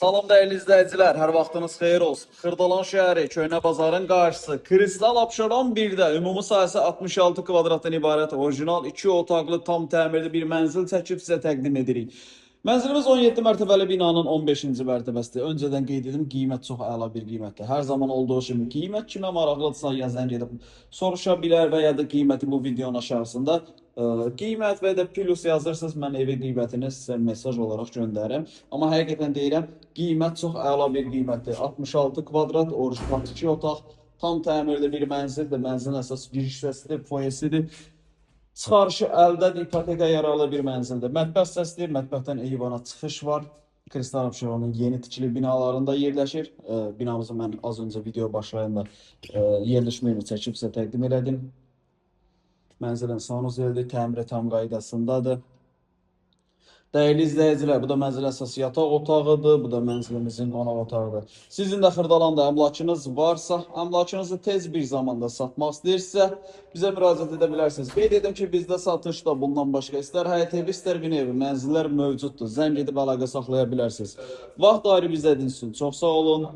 Salam dəyərli izləyicilər, hər vaxtınız xeyir olsun. Xırdalan şəhəri, Köhnə bazarın qarşısı, Kristal Abşeron 1-də ümumi sahəsi 66 kvadratdan ibarət orijinal 2 otaqlı tam təmirli bir mənzil çəkib sizə təqdim edirik. Mənzilimiz 17 mərtəbəli binanın 15-ci mərtəbəsidir. Öncədən qeyd edim, qiymət çox əla bir qiymətdir. Hər zaman olduğu kimi qiymət kimə maraqlıdırsa ya zəng edib soruşa bilər və ya da qiyməti bu videonun aşağısında qiymət və ya da plus yazırsınız, mən evin qiymətini sizə mesaj olaraq göndərirəm. Amma həqiqətən deyirəm, qiymət çox əla bir qiymətdir. 66 kvadrat, orijinal 2 otaq, tam təmirli bir mənzildir. Mənzilin əsas giriş hissəsidir, foyesidir. Çıxarışı əldə ipoteka yararlı bir mənzildir. Mətbəx hissəsidir, mətbəxdən eyvana çıxış var. Kristal Abşeronun yeni tikili binalarında yerləşir. Binamızı mən az öncə video başlayanda yerləşməyini çəkib sizə təqdim elədim. Mənzilin sanuzeldir, təmiri tam qaydasındadır. Dəyərli izləyicilər, bu da mənzilin əsas yataq otağıdır, bu da mənzilimizin qonaq otağıdır. Sizin də Xırdalanda əmlakınız varsa, əmlakınızı tez bir zamanda satmaq istəyirsə, bizə müraciət edə bilərsiniz. Qeyd edim ki, bizdə satışda bundan başqa istər həyət evi, istər bina evi, mənzillər mövcuddur. Zəng edib əlaqə saxlaya bilərsiniz. Vaxt ayırıb izlədiyiniz üçün çox sağ olun.